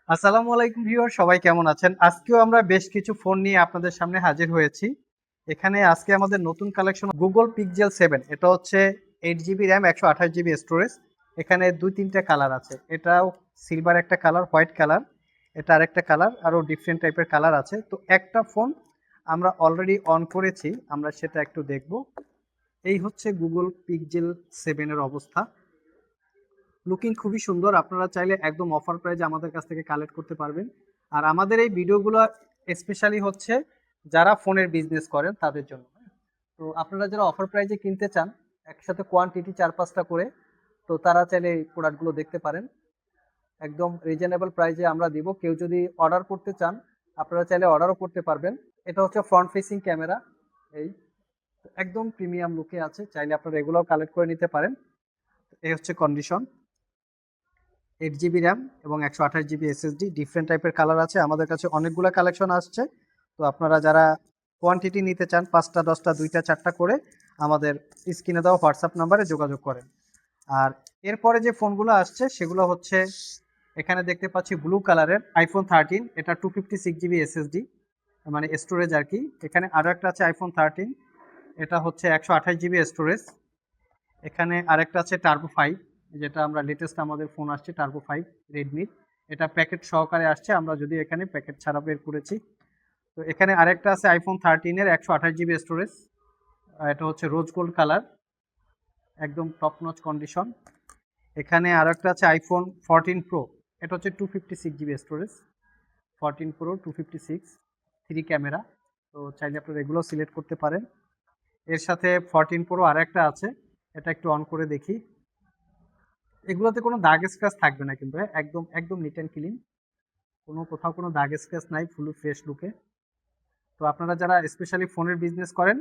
আসসালামু আলাইকুম ভিউয়ার, সবাই কেমন আছেন? আজকেও আমরা বেশ কিছু ফোন নিয়ে আপনাদের সামনে হাজির হয়েছি। এখানে আজকে আমাদের নতুন কালেকশন Google Pixel 7। এটা হচ্ছে 8 জিবি র্যাম, 128 জিবি স্টোরেজ। এখানে 2-3টা কালার আছে। এটাও সিলভার একটা কালার, হোয়াইট কালার। এটা আরেকটা কালার, আরও ডিফারেন্ট টাইপের কালার আছে। তো একটা ফোন আমরা অলরেডি অন করেছি, আমরা সেটা একটু দেখব। এই হচ্ছে Google Pixel 7 এর অবস্থা। লুকিং খুবই সুন্দর। আপনারা চাইলে একদম অফার প্রাইজে আমাদের কাছ থেকে কালেক্ট করতে পারবেন। আর আমাদের এই ভিডিওগুলো স্পেশালি হচ্ছে যারা ফোনের বিজনেস করেন তাদের জন্য। তো আপনারা যারা অফার প্রাইজে কিনতে চান, একসাথে কোয়ান্টিটি 4-5টা করে, তো তারা চাইলে এই প্রোডাক্টগুলো দেখতে পারেন। একদম রিজনেবল প্রাইজে আমরা দিব। কেউ যদি অর্ডার করতে চান, আপনারা চাইলে অর্ডারও করতে পারবেন। এটা হচ্ছে ফ্রন্ট ফেসিং ক্যামেরা। এই একদম প্রিমিয়াম লুকে আছে, চাইলে আপনারা এগুলোও কালেক্ট করে নিতে পারেন। এই হচ্ছে কন্ডিশন। 8 জিবি র্যাম এবং 128 জিবি এসএসডি, ডিফারেন্ট টাইপের কালার আছে। আমাদের কাছে অনেকগুলো কালেকশন আসছে। তো আপনারা যারা কোয়ান্টিটি নিতে চান, 5টা 10টা 2টা 4টা করে, আমাদের স্ক্রিনে দেওয়া হোয়াটসঅ্যাপ নাম্বারে যোগাযোগ করেন। আর এরপরে যে ফোনগুলো আসছে সেগুলো হচ্ছে, এখানে দেখতে পাচ্ছি ব্লু কালারের আইফোন 13। এটা 256 জিবি এসএসডি, মানে স্টোরেজ আর কি। এখানে আরও একটা আছে আইফোন 13, এটা হচ্ছে 128 জিবি স্টোরেজ। এখানে আরেকটা আছে টার্বো 5, যেটা আমরা লেটেস্ট আমাদের ফোন আসছে টার্বো 5 রেডমির। এটা প্যাকেট সহকারে আসছে, আমরা যদি এখানে প্যাকেট ছাড়া বের করেছি। তো এখানে আরেকটা আছে আইফোন 13-এর 128 জিবি স্টোরেজ। এটা হচ্ছে রোজ গোল্ড কালার, একদম টপ নচ কন্ডিশন। এখানে আরেকটা আছে আইফোন 14 প্রো। এটা হচ্ছে 256 জিবি স্টোরেজ, 14 প্রো 256, 3 ক্যামেরা। তো চাইলে আপনারা এগুলো সিলেক্ট করতে পারেন। এর সাথে 14 প্রো আরেকটা আছে, এটা একটু অন করে দেখি। এগুলোতে কোনো দাগ স্ক্র্যাচ থাকবে না কিন্তু, হ্যাঁ, একদম একদম নিট অ্যান্ড ক্লিন, কোথাও কোনো দাগ স্ক্র্যাচ নাই, ফুল ফ্রেশ লুকে। তো আপনারা যারা স্পেশালি ফোনের বিজনেস করেন,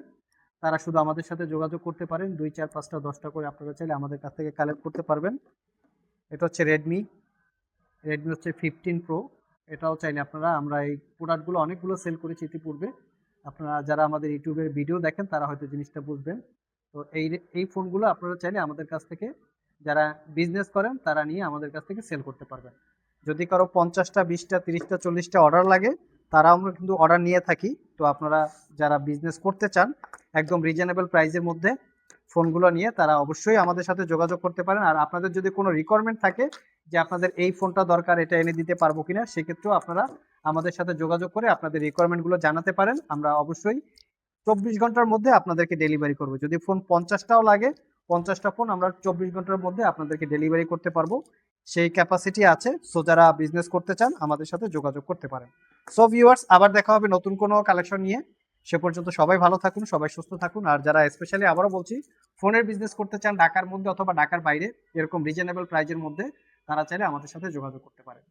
তারা শুধু আমাদের সাথে যোগাযোগ করতে পারেন। 2, 4, 5টা 10টা করে আপনারা চাইলে আমাদের কাছ থেকে কালেক্ট করতে পারবেন। এটা হচ্ছে রেডমি হচ্ছে 15 প্রো। এটাও চাইলে আপনারা, আমরা এই প্রোডাক্টগুলো অনেকগুলো সেল করেছি ইতিপূর্বে। আপনারা যারা আমাদের ইউটিউবের ভিডিও দেখেন তারা হয়তো জিনিসটা বুঝবেন। তো এই ফোনগুলো আপনারা চাইলে আমাদের কাছ থেকে, যারা বিজনেস করেন তারা নিয়ে আমাদের কাছ থেকে সেল করতে পারবেন। যদি কারো 50টা 20টা 30টা 40টা অর্ডার লাগে, তারাও আমরা কিন্তু অর্ডার নিয়ে থাকি। তো আপনারা যারা বিজনেস করতে চান একদম রিজনেবল প্রাইসের মধ্যে ফোনগুলো নিয়ে, তারা অবশ্যই আমাদের সাথে যোগাযোগ করতে পারেন। আর আপনাদের যদি কোনো রিকোয়ারমেন্ট থাকে যে আপনাদের এই ফোনটা দরকার, এটা এনে দিতে পারবো কিনা, সেক্ষেত্রেও আপনারা আমাদের সাথে যোগাযোগ করে আপনাদের রিকোয়ারমেন্টগুলো জানাতে পারেন। আমরা অবশ্যই 24 ঘন্টার মধ্যে আপনাদেরকে ডেলিভারি করবো। যদি ফোন 50টাও লাগে, 50টা ফোন আমরা 24 ঘন্টার মধ্যে আপনাদেরকে ডেলিভারি করতে পারবো, সেই ক্যাপাসিটি আছে। সো যারা বিজনেস করতে চান আমাদের সাথে যোগাযোগ করতে পারেন। সো ভিউয়ার্স, আবার দেখা হবে নতুন কোনো কালেকশন নিয়ে। সে পর্যন্ত সবাই ভালো থাকুন, সবাই সুস্থ থাকুন। আর যারা স্পেশালি আবারও বলছি, ফোনের বিজনেস করতে চান ঢাকার মধ্যে অথবা ঢাকার বাইরে, এরকম রিজনেবল প্রাইজের মধ্যে, তারা চাইলে আমাদের সাথে যোগাযোগ করতে পারেন।